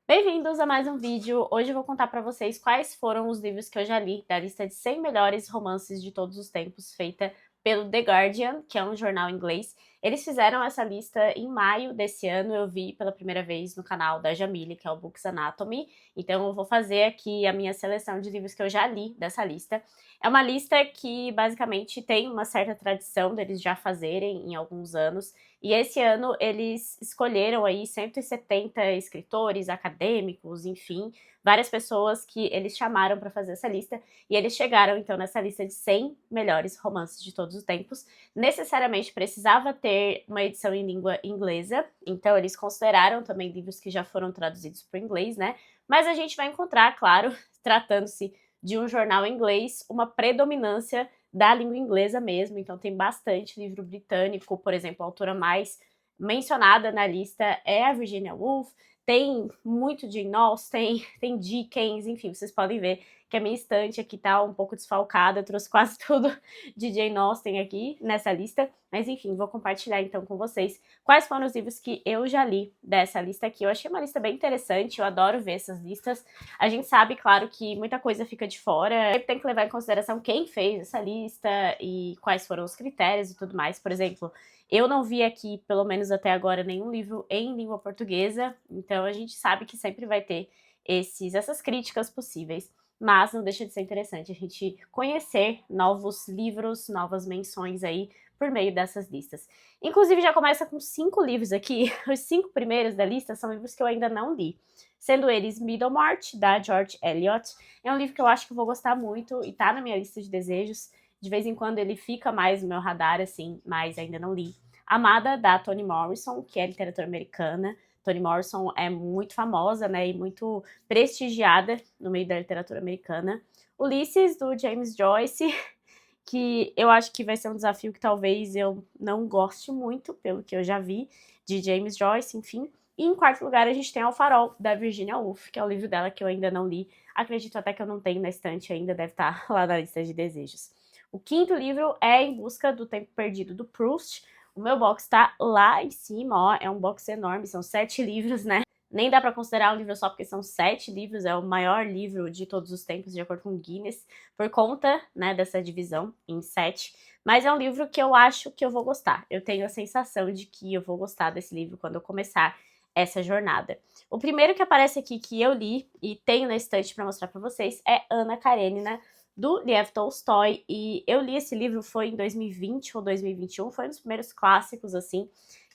Bem-vindos a mais um vídeo. Hoje eu vou contar pra vocês quais foram os livros que eu já li da lista de 100 melhores romances de todos os tempos, feita pelo The Guardian, que é um jornal inglês. Eles fizeram essa lista em maio desse ano, eu vi pela primeira vez no canal da Jamile, que é o Books Anatomy. Então eu vou fazer aqui a minha seleção de livros que eu já li dessa lista. É uma lista que basicamente tem uma certa tradição deles já fazerem em alguns anos. E esse ano eles escolheram aí 170 escritores, acadêmicos, enfim, várias pessoas que eles chamaram para fazer essa lista, e eles chegaram então nessa lista de 100 melhores romances de todos os tempos. Necessariamente precisava ter uma edição em língua inglesa, então eles consideraram também livros que já foram traduzidos para o inglês, né? Mas a gente vai encontrar, claro, tratando-se de um jornal inglês, uma predominância da língua inglesa mesmo, então tem bastante livro britânico. Por exemplo, a autora mais mencionada na lista é a Virginia Woolf, tem muito Jane Austen, tem Dickens, enfim, vocês podem ver que a minha estante aqui tá um pouco desfalcada, eu trouxe quase tudo de Jane Austen aqui nessa lista, mas enfim, vou compartilhar então com vocês quais foram os livros que eu já li dessa lista aqui. Eu achei uma lista bem interessante, eu adoro ver essas listas. A gente sabe, claro, que muita coisa fica de fora, sempre tem que levar em consideração quem fez essa lista e quais foram os critérios e tudo mais. Por exemplo, eu não vi aqui, pelo menos até agora, nenhum livro em língua portuguesa, então a gente sabe que sempre vai ter essas críticas possíveis, mas não deixa de ser interessante a gente conhecer novos livros, novas menções aí por meio dessas listas. Inclusive já começa com 5 livros aqui, os 5 primeiros da lista são livros que eu ainda não li, sendo eles Middlemarch, da George Eliot. É um livro que eu acho que eu vou gostar muito e tá na minha lista de desejos. De vez em quando ele fica mais no meu radar, assim, mas ainda não li. Amada, da Toni Morrison, que é literatura americana. Toni Morrison é muito famosa, né, e muito prestigiada no meio da literatura americana. Ulisses, do James Joyce, que eu acho que vai ser um desafio que talvez eu não goste muito, pelo que eu já vi, de James Joyce, enfim. E em quarto lugar a gente tem O Farol, da Virginia Woolf, que é o livro dela que eu ainda não li. Acredito até que eu não tenho na estante ainda, deve estar lá na lista de desejos. O quinto livro é Em Busca do Tempo Perdido, do Proust. O meu box tá lá em cima, ó, é um box enorme, são 7 livros, né? Nem dá pra considerar um livro só, porque são 7 livros, é o maior livro de todos os tempos, de acordo com o Guinness, por conta, né, dessa divisão em 7. Mas é um livro que eu acho que eu vou gostar. Eu tenho a sensação de que eu vou gostar desse livro quando eu começar essa jornada. O primeiro que aparece aqui que eu li e tenho na estante para mostrar para vocês é Anna Karenina, do Lev Tolstói, e eu li esse livro foi em 2020 ou 2021, foi um dos primeiros clássicos, assim,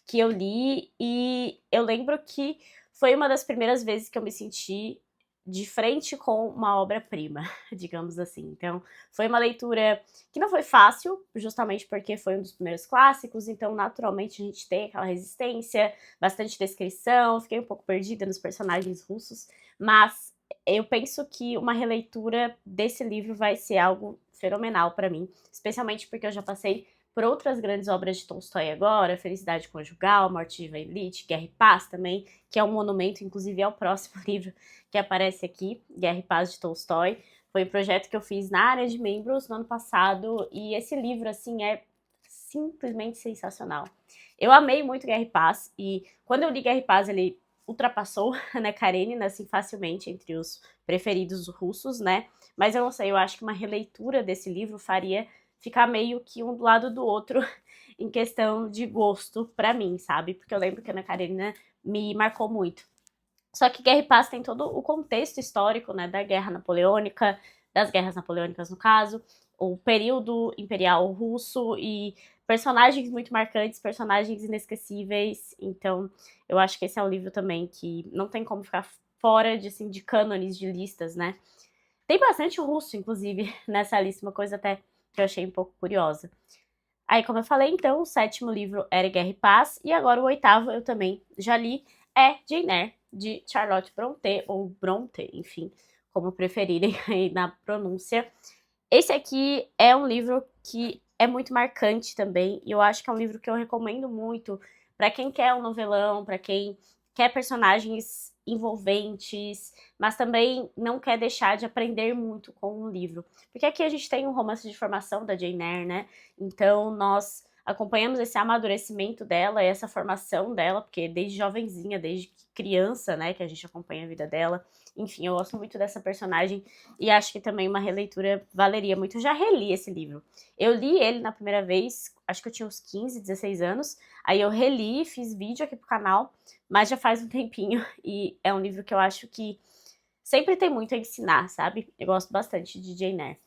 que eu li, e eu lembro que foi uma das primeiras vezes que eu me senti de frente com uma obra-prima, digamos assim. Então, foi uma leitura que não foi fácil, justamente porque foi um dos primeiros clássicos, então, naturalmente, a gente tem aquela resistência, bastante descrição, fiquei um pouco perdida nos personagens russos, mas eu penso que uma releitura desse livro vai ser algo fenomenal para mim, especialmente porque eu já passei por outras grandes obras de Tolstói agora, Felicidade Conjugal, Morte de Ivan Ilitch, Guerra e Paz também, que é um monumento, inclusive é o próximo livro que aparece aqui, Guerra e Paz de Tolstói. Foi um projeto que eu fiz na área de membros no ano passado, e esse livro, assim, é simplesmente sensacional. Eu amei muito Guerra e Paz, e quando eu li Guerra e Paz, ele ultrapassou Ana Karenina, assim, facilmente entre os preferidos russos, né? Mas eu não sei, eu acho que uma releitura desse livro faria ficar meio que um do lado do outro em questão de gosto pra mim, sabe? Porque eu lembro que a Ana Karenina me marcou muito. Só que Guerra e Paz tem todo o contexto histórico, né, da Guerra Napoleônica, das Guerras Napoleônicas no caso, o período imperial russo e personagens muito marcantes, personagens inesquecíveis. Então, eu acho que esse é um livro também que não tem como ficar fora de, assim, de cânones, de listas, né? Tem bastante russo, inclusive, nessa lista, uma coisa até que eu achei um pouco curiosa. Aí, como eu falei, então, o 7º livro era Guerra e Paz, e agora o 8º eu também já li, é Jane Eyre, de Charlotte Brontë, ou Bronte, enfim, como preferirem aí na pronúncia. Esse aqui é um livro que é muito marcante também, e eu acho que é um livro que eu recomendo muito para quem quer um novelão, para quem quer personagens envolventes, mas também não quer deixar de aprender muito com um livro. Porque aqui a gente tem um romance de formação da Jane Eyre, né? Então nós acompanhamos esse amadurecimento dela, essa formação dela, porque desde jovenzinha, desde criança, né, que a gente acompanha a vida dela. Enfim, eu gosto muito dessa personagem e acho que também uma releitura valeria muito. Eu já reli esse livro. Eu li ele na primeira vez, acho que eu tinha uns 15, 16 anos, aí eu reli, fiz vídeo aqui pro canal, mas já faz um tempinho e é um livro que eu acho que sempre tem muito a ensinar, sabe? Eu gosto bastante de Jane Eyre.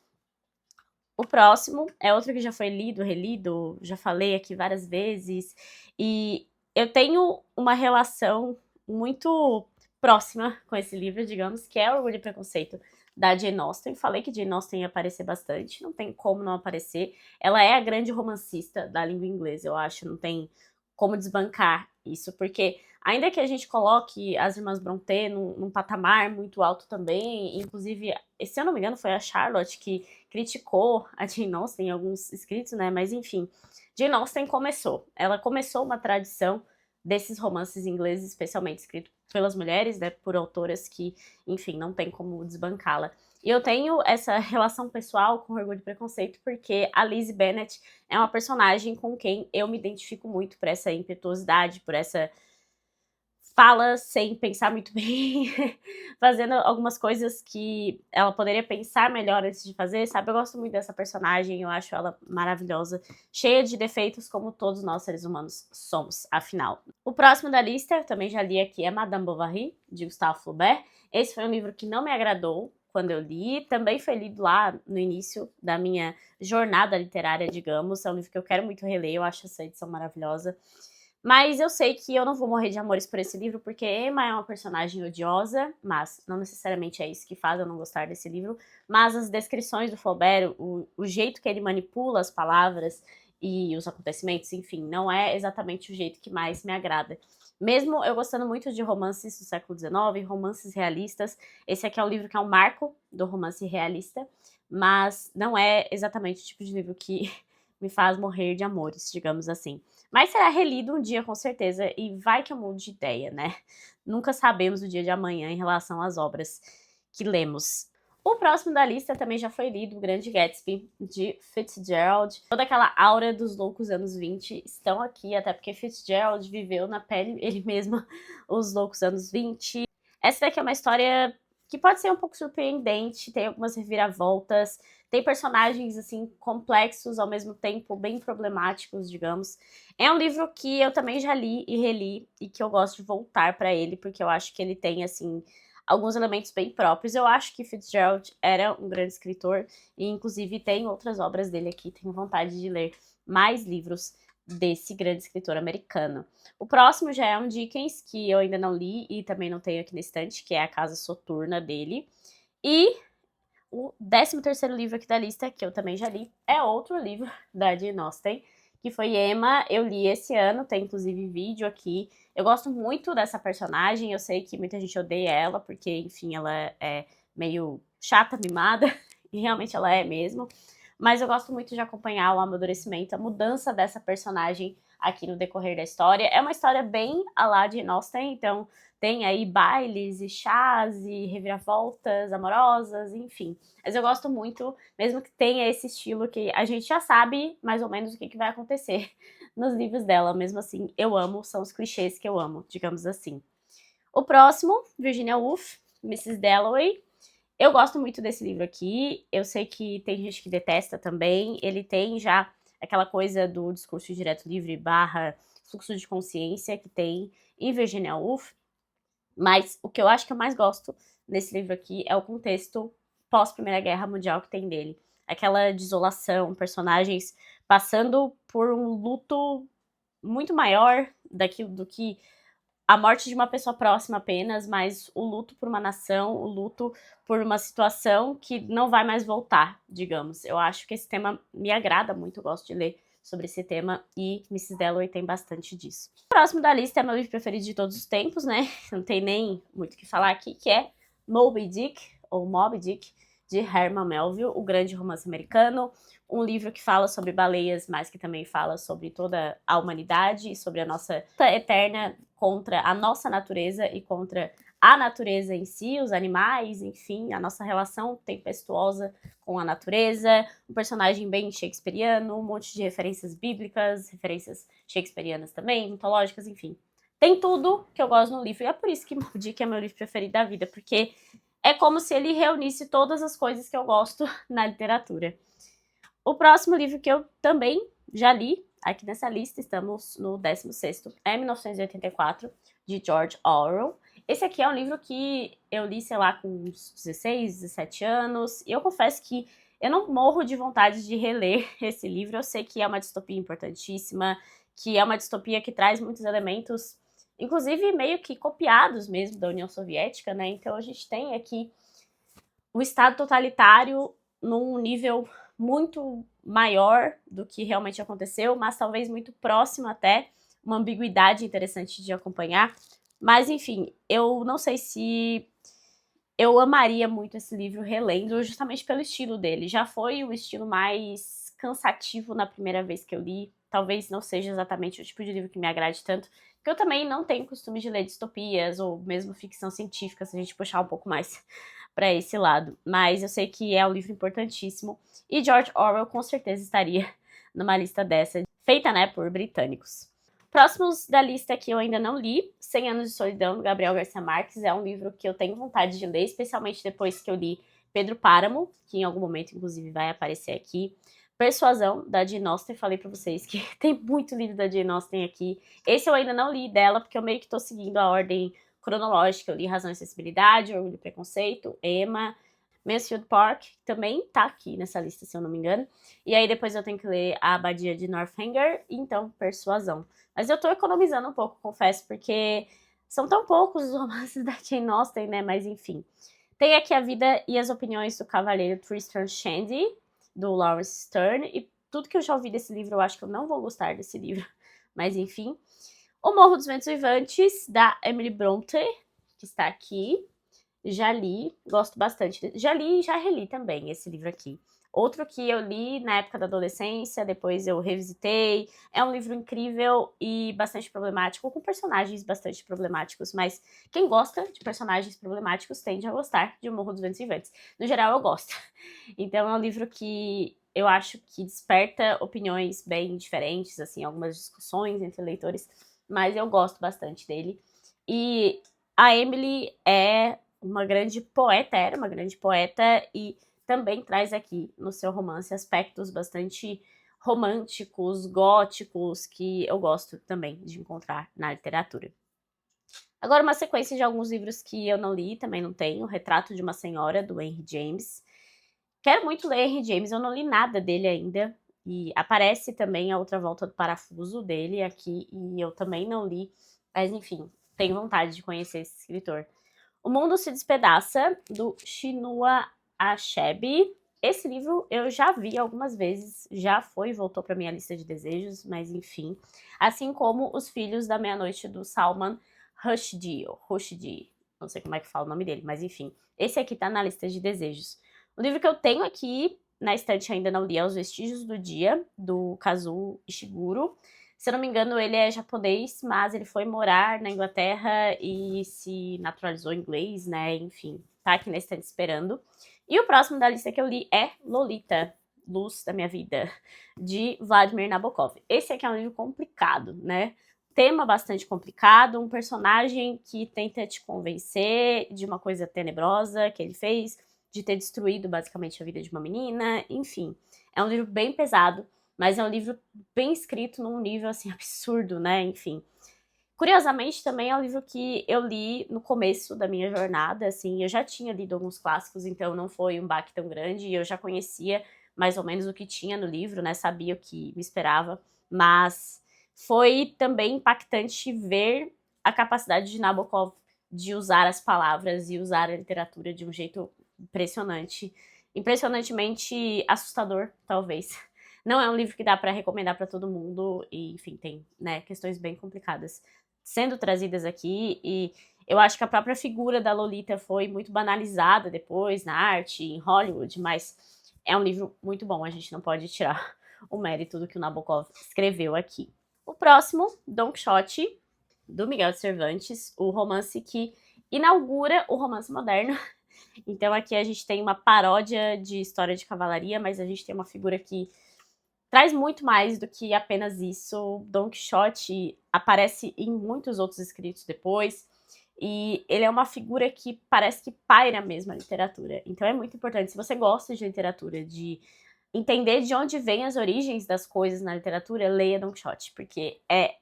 O próximo é outro que já foi lido, relido, já falei aqui várias vezes, e eu tenho uma relação muito próxima com esse livro, digamos, que é Orgulho e Preconceito, da Jane Austen. Falei que Jane Austen ia aparecer bastante, não tem como não aparecer. Ela é a grande romancista da língua inglesa, eu acho, não tem como desbancar isso, porque ainda que a gente coloque as Irmãs Brontë num patamar muito alto também, inclusive, se eu não me engano, foi a Charlotte que criticou a Jane Austen em alguns escritos, né? Mas enfim, Jane Austen começou. Ela começou uma tradição desses romances ingleses, especialmente escritos pelas mulheres, né? Por autoras que, enfim, não tem como desbancá-la. E eu tenho essa relação pessoal com Orgulho e Preconceito porque a Lizzie Bennet é uma personagem com quem eu me identifico muito por essa impetuosidade, por essa fala sem pensar muito bem, fazendo algumas coisas que ela poderia pensar melhor antes de fazer, sabe? Eu gosto muito dessa personagem, eu acho ela maravilhosa, cheia de defeitos como todos nós seres humanos somos, afinal. O próximo da lista, eu também já li aqui, é Madame Bovary, de Gustave Flaubert. Esse foi um livro que não me agradou quando eu li, também foi lido lá no início da minha jornada literária, digamos. É um livro que eu quero muito reler, eu acho essa edição maravilhosa. Mas eu sei que eu não vou morrer de amores por esse livro, porque Emma é uma personagem odiosa, mas não necessariamente é isso que faz eu não gostar desse livro. Mas as descrições do Flaubert, o jeito que ele manipula as palavras e os acontecimentos, enfim, não é exatamente o jeito que mais me agrada. Mesmo eu gostando muito de romances do século XIX, romances realistas, esse aqui é um livro que é um marco do romance realista, mas não é exatamente o tipo de livro que me faz morrer de amores, digamos assim. Mas será relido um dia com certeza e vai que eu mude de ideia, né? Nunca sabemos o dia de amanhã em relação às obras que lemos. O próximo da lista também já foi lido, O Grande Gatsby, de Fitzgerald. Toda aquela aura dos loucos anos 20 estão aqui, até porque Fitzgerald viveu na pele ele mesmo os loucos anos 20. Essa daqui é uma história que pode ser um pouco surpreendente, tem algumas reviravoltas, tem personagens, assim, complexos, ao mesmo tempo bem problemáticos, digamos. É um livro que eu também já li e reli, e que eu gosto de voltar para ele, porque eu acho que ele tem, assim, alguns elementos bem próprios. Eu acho que Fitzgerald era um grande escritor, e inclusive tem outras obras dele aqui, tenho vontade de ler mais livros desse grande escritor americano. O próximo já é um Dickens, que eu ainda não li e também não tenho aqui na estante, que é A Casa Soturna dele. E o 13º livro aqui da lista, que eu também já li, é outro livro da Jane Austen, que foi Emma. Eu li esse ano, tem inclusive vídeo aqui. Eu gosto muito dessa personagem, eu sei que muita gente odeia ela, porque, enfim, ela é meio chata, mimada, e realmente ela é mesmo. Mas eu gosto muito de acompanhar o amadurecimento, a mudança dessa personagem aqui no decorrer da história. É uma história bem à la de Jane Austen, então tem aí bailes e chás e reviravoltas amorosas, enfim. Mas eu gosto muito, mesmo que tenha esse estilo que a gente já sabe mais ou menos o que vai acontecer nos livros dela. Mesmo assim, eu amo, são os clichês que eu amo, digamos assim. O próximo, Virginia Woolf, Mrs. Dalloway. Eu gosto muito desse livro aqui, eu sei que tem gente que detesta também, ele tem já aquela coisa do discurso direto livre barra fluxo de consciência que tem em Virginia Woolf, mas o que eu acho que eu mais gosto nesse livro aqui é o contexto pós-Primeira Guerra Mundial que tem dele. Aquela desolação, personagens passando por um luto muito maior daquilo do que a morte de uma pessoa próxima apenas, mas o luto por uma nação, o luto por uma situação que não vai mais voltar, digamos. Eu acho que esse tema me agrada muito, eu gosto de ler sobre esse tema e Mrs. Dalloway tem bastante disso. O próximo da lista é meu livro preferido de todos os tempos, né? Não tem nem muito o que falar aqui, que é Moby Dick, ou Moby Dick, de Herman Melville, o grande romance americano, um livro que fala sobre baleias, mas que também fala sobre toda a humanidade e sobre a nossa luta eterna contra a nossa natureza e contra a natureza em si, os animais, enfim, a nossa relação tempestuosa com a natureza, um personagem bem shakespeariano, um monte de referências bíblicas, referências shakespearianas também, mitológicas, enfim. Tem tudo que eu gosto no livro, e é por isso que Moby Dick é meu livro preferido da vida, porque é como se ele reunisse todas as coisas que eu gosto na literatura. O próximo livro que eu também já li, aqui nessa lista, estamos no 16º, é 1984, de George Orwell. Esse aqui é um livro que eu li, sei lá, com uns 16, 17 anos, e eu confesso que eu não morro de vontade de reler esse livro. Eu sei que é uma distopia importantíssima, que é uma distopia que traz muitos elementos, inclusive meio que copiados mesmo da União Soviética, né? Então a gente tem aqui o Estado totalitário num nível muito maior do que realmente aconteceu, mas talvez muito próximo até, uma ambiguidade interessante de acompanhar. Mas enfim, eu não sei se eu amaria muito esse livro relendo, justamente pelo estilo dele. Já foi um estilo mais cansativo na primeira vez que eu li, talvez não seja exatamente o tipo de livro que me agrade tanto, porque eu também não tenho costume de ler distopias ou mesmo ficção científica, se a gente puxar um pouco mais para esse lado. Mas eu sei que é um livro importantíssimo e George Orwell com certeza estaria numa lista dessa, feita, né, por britânicos. Próximos da lista que eu ainda não li, 100 Anos de Solidão, do Gabriel Garcia Marques, é um livro que eu tenho vontade de ler, especialmente depois que eu li Pedro Páramo, que em algum momento, inclusive, vai aparecer aqui. Persuasão, da Jane Austen, falei pra vocês que tem muito livro da Jane Austen aqui. Esse eu ainda não li dela, porque eu meio que tô seguindo a ordem cronológica. Eu li Razão e Sensibilidade, Orgulho e Preconceito, Emma, Mansfield Park, também tá aqui nessa lista, se eu não me engano. E aí depois eu tenho que ler A Abadia de Northanger e então Persuasão. Mas eu tô economizando um pouco, confesso, porque são tão poucos os romances da Jane Austen, né? Mas enfim. Tem aqui A Vida e as Opiniões do Cavaleiro Tristram Shandy, do Lawrence Stern, e tudo que eu já ouvi desse livro, eu acho que eu não vou gostar desse livro. Mas enfim. O Morro dos Ventos Vivantes, da Emily Bronte, que está aqui. Já li, gosto bastante. Já li e já reli também esse livro aqui. Outro que eu li na época da adolescência, depois eu revisitei. É um livro incrível e bastante problemático, com personagens bastante problemáticos, mas quem gosta de personagens problemáticos tende a gostar de O Morro dos Ventos Vivantes. No geral, eu gosto. Então é um livro que eu acho que desperta opiniões bem diferentes, assim, algumas discussões entre leitores, mas eu gosto bastante dele. E a Emily é uma grande poeta, era uma grande poeta, e também traz aqui no seu romance aspectos bastante românticos, góticos, que eu gosto também de encontrar na literatura. Agora uma sequência de alguns livros que eu não li, também não tenho. Retrato de uma Senhora, do Henry James. Quero muito ler Henry James, eu não li nada dele ainda. E aparece também A Outra Volta do Parafuso dele aqui, e eu também não li. Mas enfim, tenho vontade de conhecer esse escritor. O Mundo se Despedaça, do Chinua Achebe. Esse livro eu já vi algumas vezes, já foi e voltou para minha lista de desejos, mas enfim. Assim como Os Filhos da Meia-Noite, do Salman Rushdie, não sei como é que fala o nome dele, mas enfim. Esse aqui tá na lista de desejos. O livro que eu tenho aqui na estante ainda não li é Os Vestígios do Dia, do Kazuo Ishiguro. Se eu não me engano, ele é japonês, mas ele foi morar na Inglaterra e se naturalizou inglês, né? Enfim, tá aqui na estante esperando. E o próximo da lista que eu li é Lolita, Luz da Minha Vida, de Vladimir Nabokov. Esse aqui é um livro complicado, né? Tema bastante complicado, um personagem que tenta te convencer de uma coisa tenebrosa que ele fez, de ter destruído basicamente a vida de uma menina, enfim. É um livro bem pesado, mas é um livro bem escrito num nível, assim, absurdo, né? Enfim. Curiosamente, também é um livro que eu li no começo da minha jornada, assim, eu já tinha lido alguns clássicos, então não foi um baque tão grande, e eu já conhecia mais ou menos o que tinha no livro, né? Sabia o que me esperava, mas foi também impactante ver a capacidade de Nabokov de usar as palavras e usar a literatura de um jeito impressionante, impressionantemente assustador, talvez. Não é um livro que dá para recomendar para todo mundo e, enfim, tem, né, questões bem complicadas sendo trazidas aqui e eu acho que a própria figura da Lolita foi muito banalizada depois na arte, em Hollywood, mas é um livro muito bom, a gente não pode tirar o mérito do que o Nabokov escreveu aqui. O próximo, Don Quixote, do Miguel de Cervantes, o romance que inaugura o romance moderno. Então aqui a gente tem uma paródia de história de cavalaria, mas a gente tem uma figura que traz muito mais do que apenas isso. Don Quixote aparece em muitos outros escritos depois, e ele é uma figura que parece que paira mesmo a literatura. Então é muito importante, se você gosta de literatura, de entender de onde vêm as origens das coisas na literatura, leia Don Quixote, porque é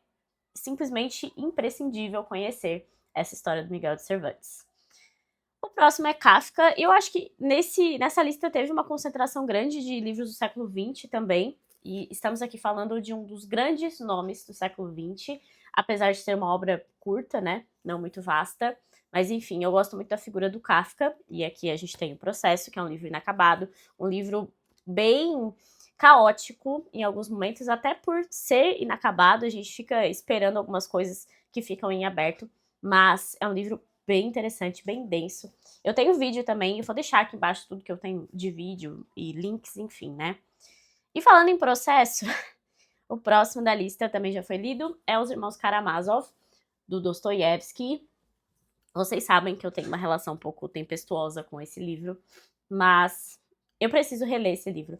simplesmente imprescindível conhecer essa história do Miguel de Cervantes. O próximo é Kafka, e eu acho que nessa lista teve uma concentração grande de livros do século XX também, e estamos aqui falando de um dos grandes nomes do século XX, apesar de ser uma obra curta, né, não muito vasta, mas enfim, eu gosto muito da figura do Kafka, e aqui a gente tem O Processo, que é um livro inacabado, um livro bem caótico em alguns momentos, até por ser inacabado, a gente fica esperando algumas coisas que ficam em aberto, mas é um livro bem interessante, bem denso. Eu tenho vídeo também, eu vou deixar aqui embaixo tudo que eu tenho de vídeo e links, enfim, né? E falando em Processo, o próximo da lista também já foi lido, é Os Irmãos Karamazov, do Dostoiévski. Vocês sabem que eu tenho uma relação um pouco tempestuosa com esse livro, mas eu preciso reler esse livro.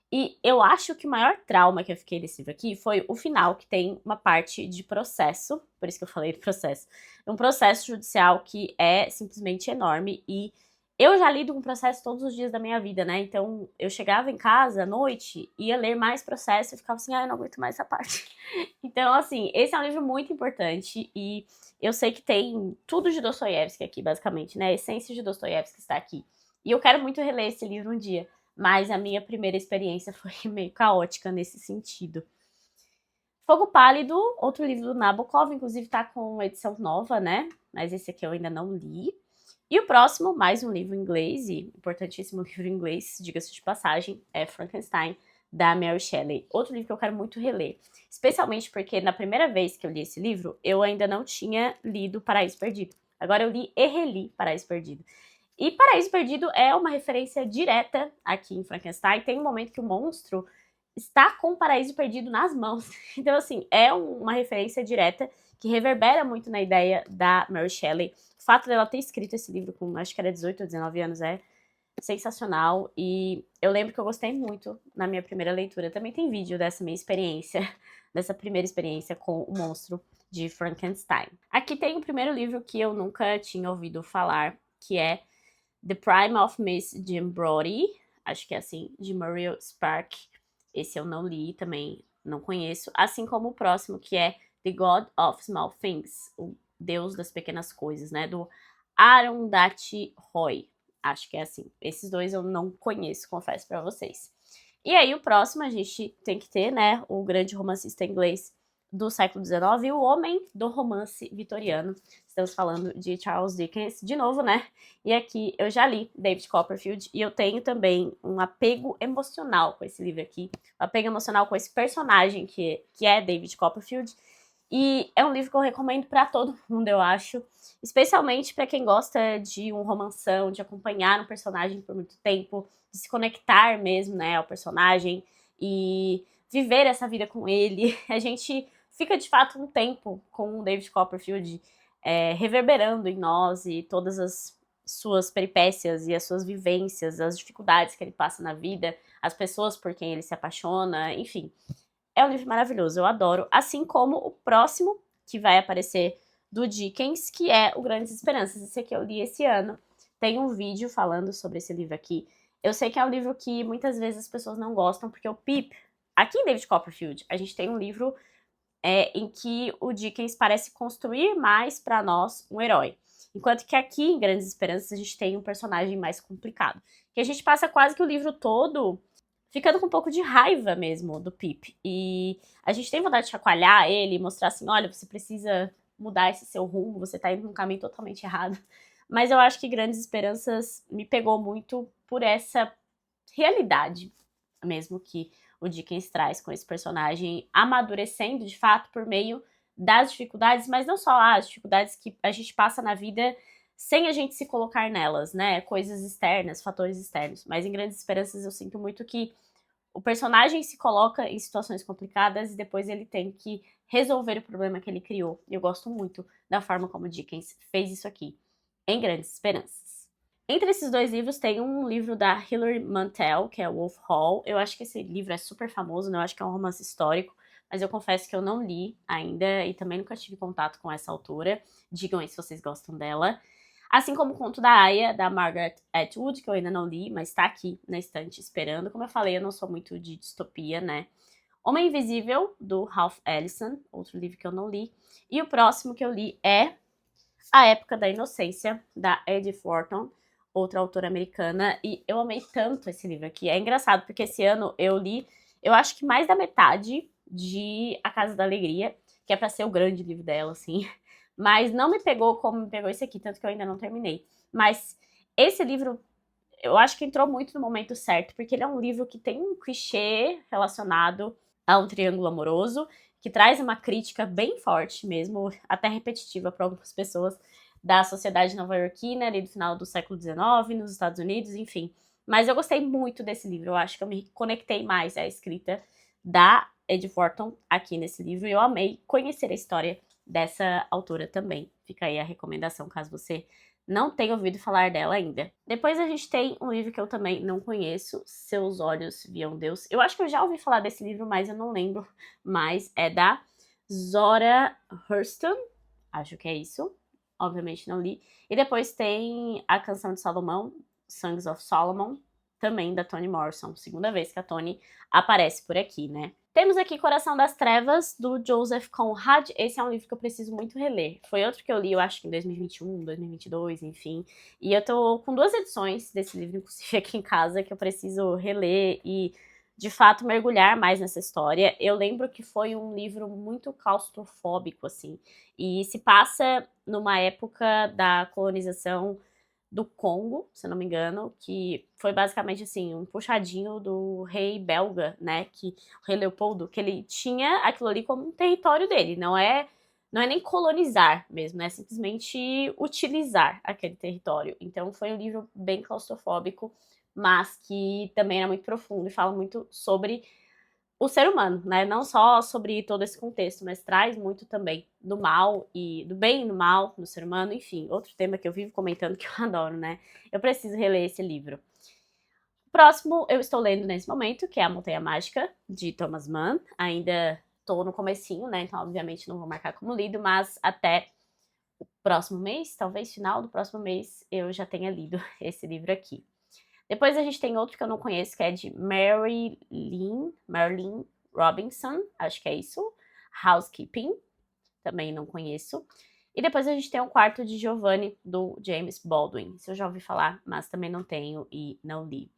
E eu acho que o maior trauma que eu fiquei desse livro aqui foi o final, que tem uma parte de processo, por isso que eu falei do processo. Um processo judicial que é simplesmente enorme, e eu já lido com processo todos os dias da minha vida, né? Então eu chegava em casa à noite, ia ler mais processo e ficava assim, ah, eu não aguento mais essa parte. Então, assim, esse é um livro muito importante, e eu sei que tem tudo de Dostoiévski aqui, basicamente, né? A essência de Dostoiévski está aqui. E eu quero muito reler esse livro um dia, mas a minha primeira experiência foi meio caótica nesse sentido. Fogo Pálido, outro livro do Nabokov, inclusive tá com uma edição nova, né? Mas esse aqui eu ainda não li. E o próximo, mais um livro em inglês, e importantíssimo livro em inglês, diga-se de passagem, é Frankenstein, da Mary Shelley. Outro livro que eu quero muito reler, especialmente porque na primeira vez que eu li esse livro, eu ainda não tinha lido Paraíso Perdido. Agora eu li e reli Paraíso Perdido. E Paraíso Perdido é uma referência direta aqui em Frankenstein. Tem um momento que o monstro está com o Paraíso Perdido nas mãos. Então, assim, é uma referência direta que reverbera muito na ideia da Mary Shelley. O fato dela ter escrito esse livro com, acho que era 18 ou 19 anos, é sensacional. E eu lembro que eu gostei muito na minha primeira leitura. Também tem vídeo dessa minha experiência, dessa primeira experiência com o monstro de Frankenstein. Aqui tem o primeiro livro que eu nunca tinha ouvido falar, que é The Prime of Miss Jim Brodie, acho que é assim, de Muriel Spark. Esse eu não li, também não conheço. Assim como o próximo, que é The God of Small Things, o Deus das Pequenas Coisas, né, do Arundhati Roy. Acho que é assim. Esses dois eu não conheço, confesso pra vocês. E aí o próximo a gente tem que ter, né, o grande romancista inglês do século XIX, o homem do romance vitoriano. Estamos falando de Charles Dickens, de novo, né? E aqui eu já li David Copperfield e eu tenho também um apego emocional com esse livro aqui, um apego emocional com esse personagem que é David Copperfield. E é um livro que eu recomendo para todo mundo, eu acho, especialmente para quem gosta de um romanção, de acompanhar um personagem por muito tempo, de se conectar mesmo, né, ao personagem e viver essa vida com ele. A gente fica de fato um tempo com o David Copperfield reverberando em nós, e todas as suas peripécias e as suas vivências, as dificuldades que ele passa na vida, as pessoas por quem ele se apaixona, enfim. É um livro maravilhoso, eu adoro. Assim como o próximo, que vai aparecer, do Dickens, que é O Grandes Esperanças. Esse aqui eu li esse ano. Tem um vídeo falando sobre esse livro aqui. Eu sei que é um livro que muitas vezes as pessoas não gostam, porque o Pip, aqui em David Copperfield, a gente tem um livro em que o Dickens parece construir mais para nós um herói. Enquanto que aqui em Grandes Esperanças a gente tem um personagem mais complicado. Que a gente passa quase que o livro todo ficando com um pouco de raiva mesmo do Pip. E a gente tem vontade de chacoalhar ele e mostrar assim, olha, você precisa mudar esse seu rumo, você tá indo num caminho totalmente errado. Mas eu acho que Grandes Esperanças me pegou muito por essa realidade mesmo que o Dickens traz com esse personagem amadurecendo de fato por meio das dificuldades, mas não só as dificuldades que a gente passa na vida sem a gente se colocar nelas, né? Coisas externas, fatores externos. Mas em Grandes Esperanças eu sinto muito que o personagem se coloca em situações complicadas e depois ele tem que resolver o problema que ele criou. Eu gosto muito da forma como Dickens fez isso aqui. Em Grandes Esperanças. Entre esses dois livros tem um livro da Hilary Mantel, que é Wolf Hall. Eu acho que esse livro é super famoso, né? Eu acho que é um romance histórico, mas eu confesso que eu não li ainda e também nunca tive contato com essa autora. Digam aí se vocês gostam dela. Assim como o Conto da Aya, da Margaret Atwood, que eu ainda não li, mas tá aqui na estante esperando. Como eu falei, eu não sou muito de distopia, né? Homem Invisível, do Ralph Ellison, outro livro que eu não li. E o próximo que eu li é A Época da Inocência, da Edith Wharton, outra autora americana. E eu amei tanto esse livro aqui. É engraçado, porque esse ano eu li, eu acho que mais da metade de A Casa da Alegria, que é pra ser o grande livro dela, assim. Mas não me pegou como me pegou esse aqui, tanto que eu ainda não terminei. Mas esse livro, eu acho que entrou muito no momento certo, porque ele é um livro que tem um clichê relacionado a um triângulo amoroso, que traz uma crítica bem forte mesmo, até repetitiva para algumas pessoas, da sociedade nova-iorquina, ali do final do século XIX, nos Estados Unidos, enfim. Mas eu gostei muito desse livro, eu acho que eu me conectei mais à escrita da Edith Wharton aqui nesse livro, e eu amei conhecer a história dessa autora também. Fica aí a recomendação, caso você não tenha ouvido falar dela ainda. Depois a gente tem um livro que eu também não conheço, Seus Olhos Viam Deus. Eu acho que eu já ouvi falar desse livro, mas eu não lembro mais. É da Zora Hurston, acho que é isso. Obviamente não li. E depois tem A Canção de Salomão, Songs of Solomon, também da Toni Morrison. Segunda vez que a Toni aparece por aqui, né? Temos aqui Coração das Trevas, do Joseph Conrad. Esse é um livro que eu preciso muito reler. Foi outro que eu li, eu acho que em 2021, 2022, enfim. E eu tô com 2 edições desse livro, inclusive aqui em casa, que eu preciso reler e, de fato, mergulhar mais nessa história. Eu lembro que foi um livro muito claustrofóbico, assim. E se passa numa época da colonização do Congo, se não me engano, que foi basicamente assim, um puxadinho do rei belga, né, que o rei Leopoldo, que ele tinha aquilo ali como um território dele, não é nem colonizar mesmo, né, simplesmente utilizar aquele território. Então foi um livro bem claustrofóbico, mas que também era muito profundo e fala muito sobre o ser humano, né? Não só sobre todo esse contexto, mas traz muito também do mal e do bem e do mal no ser humano, enfim, outro tema que eu vivo comentando que eu adoro, né? Eu preciso reler esse livro. O próximo eu estou lendo nesse momento, que é A Montanha Mágica, de Thomas Mann. Ainda estou no comecinho, né? Então, obviamente, não vou marcar como lido, mas até o próximo mês, talvez final do próximo mês, eu já tenha lido esse livro aqui. Depois a gente tem outro que eu não conheço, que é de Marilyn Robinson, acho que é isso. Housekeeping, também não conheço. E depois a gente tem o quarto de Giovanni, do James Baldwin. Isso eu já ouvi falar, mas também não tenho e não li.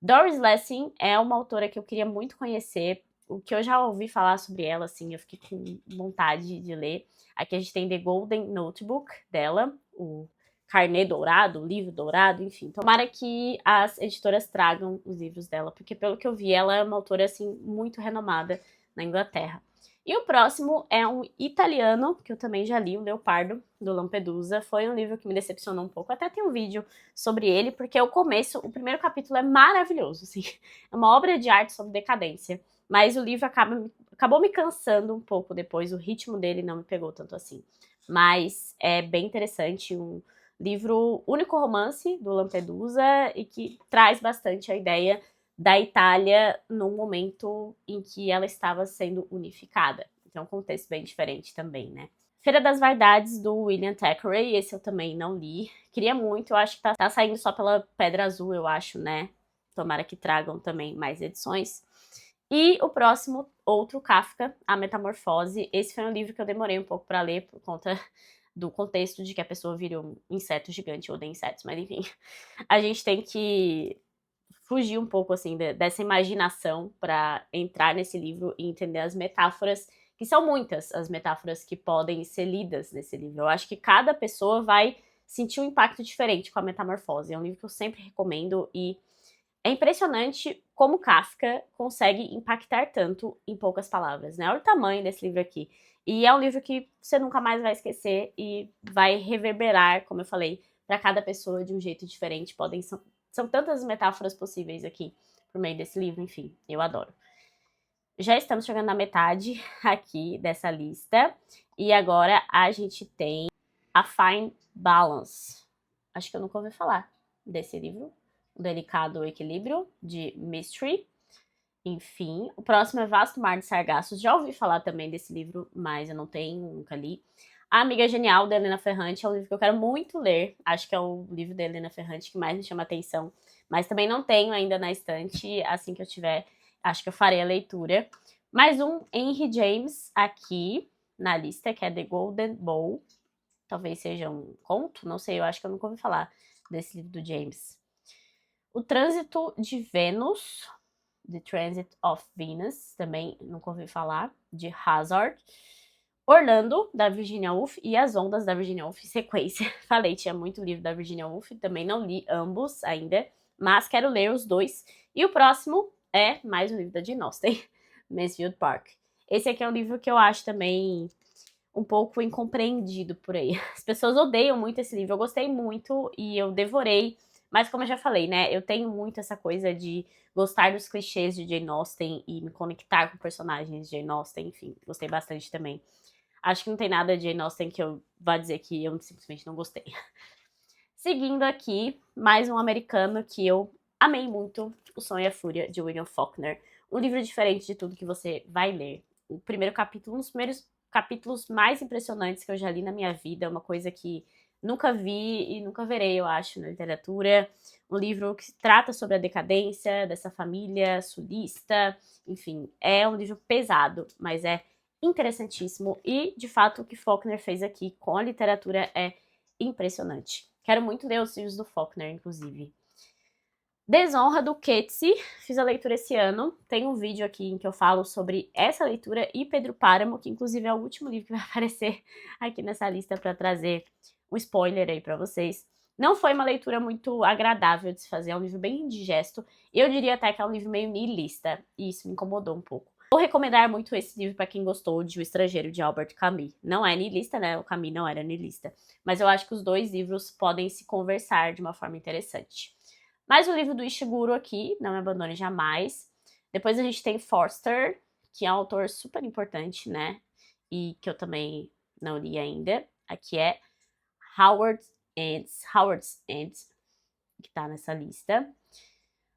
Doris Lessing é uma autora que eu queria muito conhecer. O que eu já ouvi falar sobre ela, assim, eu fiquei com vontade de ler. Aqui a gente tem The Golden Notebook dela, o carnê dourado, o livro dourado, enfim. Tomara que as editoras tragam os livros dela, porque pelo que eu vi, ela é uma autora, assim, muito renomada na Inglaterra. E o próximo é um italiano, que eu também já li, o Leopardo, do Lampedusa. Foi um livro que me decepcionou um pouco. Até tem um vídeo sobre ele, porque o primeiro capítulo é maravilhoso, assim. É uma obra de arte sobre decadência. Mas o livro acabou me cansando um pouco depois, o ritmo dele não me pegou tanto assim. Mas é bem interessante, um livro único romance do Lampedusa e que traz bastante a ideia da Itália no momento em que ela estava sendo unificada. Então, é um contexto bem diferente também, né? Feira das Vaidades, do William Thackeray, esse eu também não li. Queria muito, eu acho que tá saindo só pela Pedra Azul, eu acho, né? Tomara que tragam também mais edições. E o próximo, outro Kafka, A Metamorfose. Esse foi um livro que eu demorei um pouco para ler por conta do contexto de que a pessoa vira um inseto gigante, ou odeia insetos, mas enfim. A gente tem que fugir um pouco assim dessa imaginação para entrar nesse livro e entender as metáforas, que são muitas as metáforas que podem ser lidas nesse livro. Eu acho que cada pessoa vai sentir um impacto diferente com a Metamorfose. É um livro que eu sempre recomendo e é impressionante como Kafka consegue impactar tanto em poucas palavras, né? Olha o tamanho desse livro aqui. E é um livro que você nunca mais vai esquecer e vai reverberar, como eu falei, para cada pessoa de um jeito diferente. São tantas metáforas possíveis aqui por meio desse livro, enfim, eu adoro. Já estamos chegando na metade aqui dessa lista. E agora a gente tem A Fine Balance, Acho que eu nunca ouvi falar desse livro. O Delicado Equilíbrio, de Mystery. Enfim, o próximo é Vasto Mar de Sargassos. Já ouvi falar também desse livro, mas eu não tenho, nunca li. A Amiga Genial, da Helena Ferrante, é um livro que eu quero muito ler. Acho que é o livro da Helena Ferrante que mais me chama atenção. Mas também não tenho ainda na estante. Assim que eu tiver, acho que eu farei a leitura. Mais um Henry James aqui na lista, que é The Golden Bowl. Talvez seja um conto, não sei, eu acho que eu nunca ouvi falar desse livro do James. O Trânsito de Vênus, The Transit of Venus, também nunca ouvi falar, de Hazard. Orlando, da Virginia Woolf, e As Ondas, da Virginia Woolf, sequência. Falei, tinha muito livro da Virginia Woolf, também não li ambos ainda, mas quero ler os dois. E o próximo é mais um livro da Jane Austen, Mansfield Park. Esse aqui é um livro que eu acho também um pouco incompreendido por aí. As pessoas odeiam muito esse livro, eu gostei muito e eu devorei, mas como eu já falei, né, eu tenho muito essa coisa de gostar dos clichês de Jane Austen e me conectar com personagens de Jane Austen, enfim, gostei bastante também. Acho que não tem nada de Jane Austen que eu vá dizer que eu simplesmente não gostei. Seguindo aqui, mais um americano que eu amei muito, O Sonho e a Fúria, de William Faulkner. Um livro diferente de tudo que você vai ler. O primeiro capítulo, um dos primeiros capítulos mais impressionantes que eu já li na minha vida, uma coisa que nunca vi e nunca verei, eu acho, na literatura. Um livro que trata sobre a decadência dessa família sulista, enfim, é um livro pesado, mas é interessantíssimo e, de fato, o que Faulkner fez aqui com a literatura é impressionante. Quero muito ler os livros do Faulkner, inclusive. Desonra, do Coetzee, fiz a leitura esse ano. Tem um vídeo aqui em que eu falo sobre essa leitura e Pedro Páramo, que inclusive é o último livro que vai aparecer aqui nessa lista para trazer um spoiler aí para vocês. Não foi uma leitura muito agradável de se fazer, é um livro bem indigesto. Eu diria até que é um livro meio niilista, e isso me incomodou um pouco. Vou recomendar muito esse livro para quem gostou de O Estrangeiro, de Albert Camus. Não é niilista, né? O Camus não era niilista. Mas eu acho que os dois livros podem se conversar de uma forma interessante. Mais o livro do Ishiguro aqui, Não Me Abandone Jamais. Depois a gente tem Forster, que é um autor super importante, né? E que eu também não li ainda. Aqui é Howard's Ends, que tá nessa lista.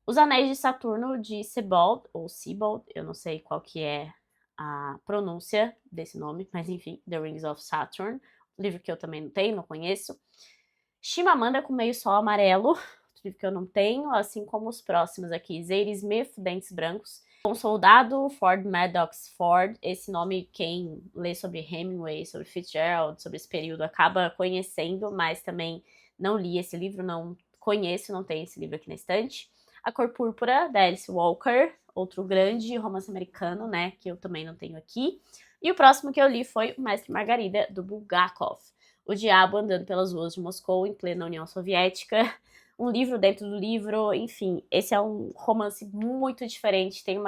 Os Anéis de Saturno, de Sebald, ou Sebald, eu não sei qual que é a pronúncia desse nome, mas enfim, The Rings of Saturn, livro que eu também não tenho, não conheço. Chimamanda com Meio Sol Amarelo, outro livro que eu não tenho, assim como os próximos aqui, Zadie Smith, Dentes Brancos, Um Soldado, Ford Madox Ford, esse nome quem lê sobre Hemingway, sobre Fitzgerald, sobre esse período acaba conhecendo, mas também não li esse livro, não conheço, não tenho esse livro aqui na estante. A Cor Púrpura, da Alice Walker, outro grande romance americano, né, que eu também não tenho aqui. E o próximo que eu li foi O Mestre Margarida, do Bulgakov. O Diabo Andando pelas Ruas de Moscou, em plena União Soviética. Um livro dentro do livro, enfim, esse é um romance muito diferente, tem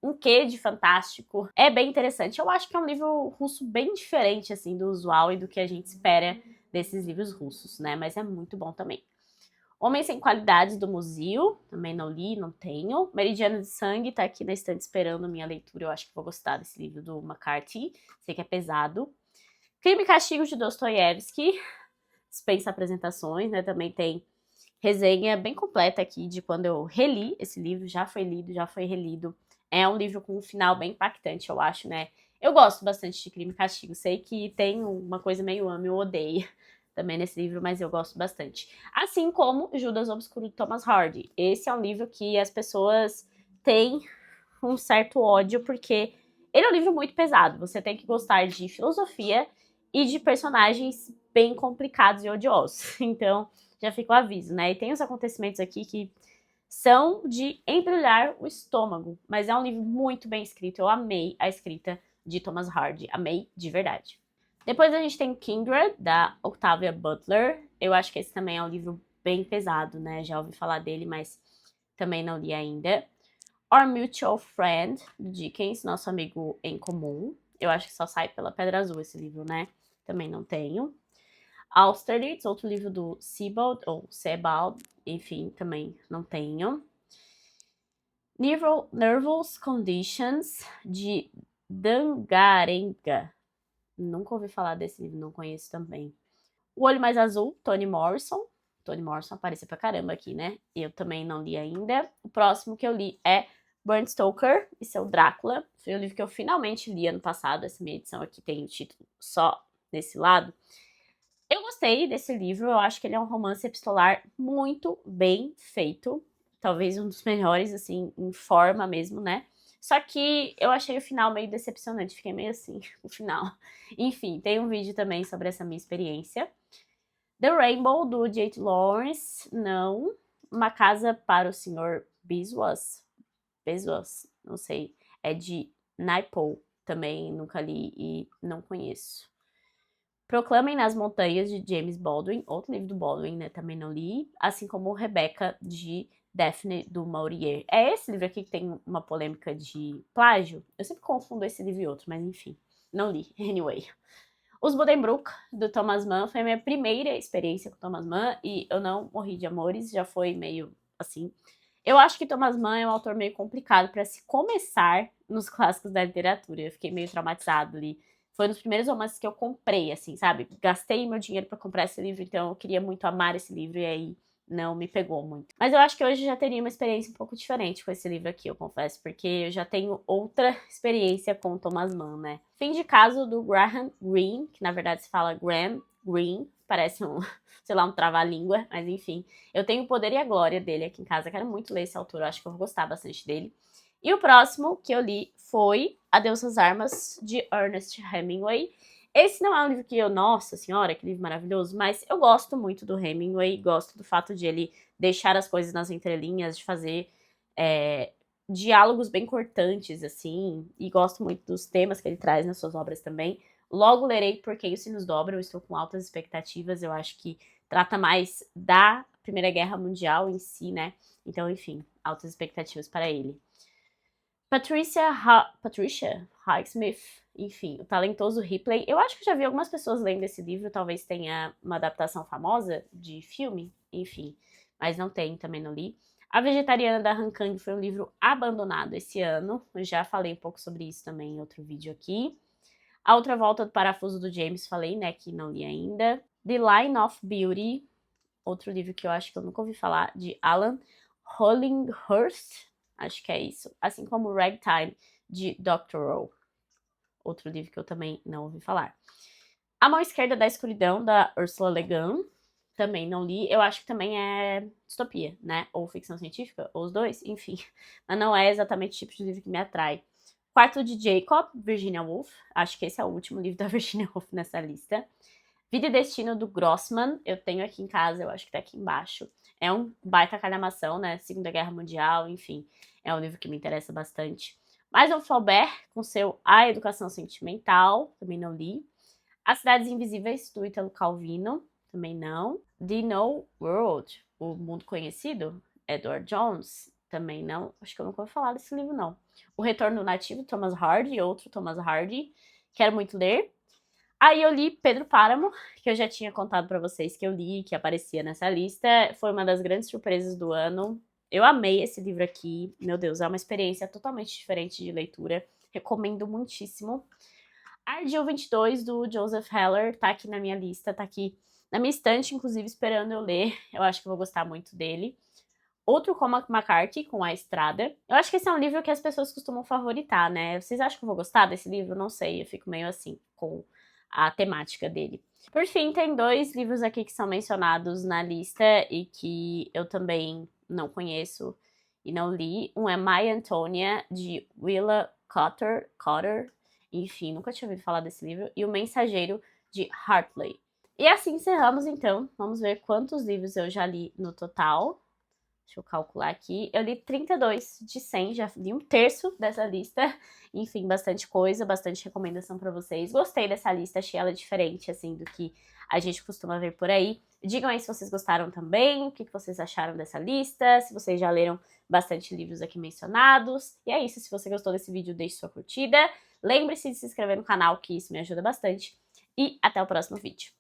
um quê de fantástico. É bem interessante. Eu acho que é um livro russo bem diferente, assim, do usual e do que a gente espera desses livros russos, né, mas é muito bom também. Homens Sem Qualidades, do Museu, também não li, não tenho. Meridiano de Sangue, tá aqui na estante esperando minha leitura, eu acho que vou gostar desse livro do McCarthy, sei que é pesado. Crime e Castigo, de Dostoiévski, dispensa apresentações, né, também tem resenha bem completa aqui de quando eu reli esse livro, já foi lido, já foi relido. É um livro com um final bem impactante, eu acho, né. Eu gosto bastante de Crime e Castigo, sei que tem uma coisa meio ame ou odeia também nesse livro, mas eu gosto bastante. Assim como Judas Obscuro, de Thomas Hardy. Esse é um livro que as pessoas têm um certo ódio, porque ele é um livro muito pesado. Você tem que gostar de filosofia e de personagens bem complicados e odiosos. Então, já fica o aviso, né? E tem os acontecimentos aqui que são de embrulhar o estômago, mas é um livro muito bem escrito. Eu amei a escrita de Thomas Hardy, amei de verdade. Depois a gente tem Kindred, da Octavia Butler. Eu acho que esse também é um livro bem pesado, né? Já ouvi falar dele, mas também não li ainda. Our Mutual Friend, do Dickens, Nosso Amigo em Comum. Eu acho que só sai pela Pedra Azul esse livro, né? Também não tenho. Austerlitz, outro livro do Sebald, ou Sebald, enfim, também não tenho. Nervous Conditions, de Dangarenga. Nunca ouvi falar desse livro, não conheço também. O Olho Mais Azul, Toni Morrison. Toni Morrison apareceu pra caramba aqui, né? Eu também não li ainda. O próximo que eu li é Bram Stoker e seu Drácula. Foi um livro que eu finalmente li ano passado. Essa minha edição aqui tem o título só nesse lado. Eu gostei desse livro, eu acho que ele é um romance epistolar muito bem feito. Talvez um dos melhores, assim, em forma mesmo, né? Só que eu achei o final meio decepcionante, fiquei meio assim, o final. Enfim, tem um vídeo também sobre essa minha experiência. The Rainbow, do J.T. Lawrence, não. Uma Casa para o Sr. Biswas, não sei. É de Naipaul, também nunca li e não conheço. Proclamem nas Montanhas, de James Baldwin, outro livro do Baldwin, né, também não li, assim como Rebecca, de Daphne du Maurier. É esse livro aqui que tem uma polêmica de plágio? Eu sempre confundo esse livro e outro, mas enfim, não li, anyway. Os Buddenbrook, do Thomas Mann, foi a minha primeira experiência com Thomas Mann e eu não morri de amores, já foi meio assim. Eu acho que Thomas Mann é um autor meio complicado para se começar nos clássicos da literatura, eu fiquei meio traumatizado ali. Foi um dos primeiros romances que eu comprei, assim, sabe? Gastei meu dinheiro pra comprar esse livro, então eu queria muito amar esse livro e aí não me pegou muito. Mas eu acho que hoje já teria uma experiência um pouco diferente com esse livro aqui, eu confesso, porque eu já tenho outra experiência com o Thomas Mann, né? Fim de Caso, do Graham Greene, que na verdade se fala Graham Greene, parece um, sei lá, um trava-língua, mas enfim. Eu tenho O Poder e a Glória dele aqui em casa, quero muito ler esse autor, eu acho que eu vou gostar bastante dele. E o próximo que eu li foi Adeus às Armas, de Ernest Hemingway. Esse não é um livro que eu, nossa senhora, que livro maravilhoso, mas eu gosto muito do Hemingway, gosto do fato de ele deixar as coisas nas entrelinhas, de fazer diálogos bem cortantes, assim, e gosto muito dos temas que ele traz nas suas obras também. Logo lerei Por Quem os Sinos Dobram, eu estou com altas expectativas, eu acho que trata mais da Primeira Guerra Mundial em si, né? Então, enfim, altas expectativas para ele. Patricia Highsmith, enfim, o talentoso Ripley. Eu acho que já vi algumas pessoas lendo esse livro, talvez tenha uma adaptação famosa de filme, enfim, mas não tem, também não li. A Vegetariana, da Han Kang, foi um livro abandonado esse ano, eu já falei um pouco sobre isso também em outro vídeo aqui. A Outra Volta do Parafuso, do James, falei, né, que não li ainda. The Line of Beauty, outro livro que eu acho que eu nunca ouvi falar, de Alan Hollinghurst, acho que é isso. Assim como Ragtime, de Dr. Rowe. Outro livro que eu também não ouvi falar. A Mão Esquerda da Escuridão, da Ursula Le Guin. Também não li. Eu acho que também é distopia, né? Ou ficção científica, ou os dois, enfim. Mas não é exatamente o tipo de livro que me atrai. Quarto de Jacob, Virginia Woolf. Acho que esse é o último livro da Virginia Woolf nessa lista. Vida e Destino, do Grossman. Eu tenho aqui em casa, eu acho que tá aqui embaixo. É um baita calhamação, né? Segunda Guerra Mundial, enfim. É um livro que me interessa bastante. Mais um Flaubert, com seu A Educação Sentimental, também não li. As Cidades Invisíveis, do Ítalo Calvino, também não. The No World, O Mundo Conhecido, Edward Jones, também não. Acho que eu nunca ouvi falar desse livro, não. O Retorno Nativo, Thomas Hardy, outro Thomas Hardy. Quero muito ler. Aí eu li Pedro Páramo, que eu já tinha contado pra vocês que eu li, que aparecia nessa lista. Foi uma das grandes surpresas do ano. Eu amei esse livro aqui. Meu Deus, é uma experiência totalmente diferente de leitura. Recomendo muitíssimo. Ardil 22, do Joseph Heller, tá aqui na minha lista, tá aqui na minha estante, inclusive, esperando eu ler. Eu acho que eu vou gostar muito dele. Outro Cormac McCarthy, com A Estrada. Eu acho que esse é um livro que as pessoas costumam favoritar, né? Vocês acham que eu vou gostar desse livro? Não sei, eu fico meio assim com a temática dele. Por fim, tem dois livros aqui que são mencionados na lista e que eu também não conheço e não li. Um é My Antonia, de Willa Cotter. Enfim, nunca tinha ouvido falar desse livro. E O Mensageiro, de Hartley. E assim encerramos, então. Vamos ver quantos livros eu já li no total. Deixa eu calcular aqui. Eu li 32 de 100, já li um terço dessa lista. Enfim, bastante coisa, bastante recomendação pra vocês. Gostei dessa lista, achei ela diferente, assim, do que a gente costuma ver por aí. Digam aí se vocês gostaram também, o que vocês acharam dessa lista, se vocês já leram bastante livros aqui mencionados. E é isso, se você gostou desse vídeo, deixe sua curtida. Lembre-se de se inscrever no canal, que isso me ajuda bastante. E até o próximo vídeo.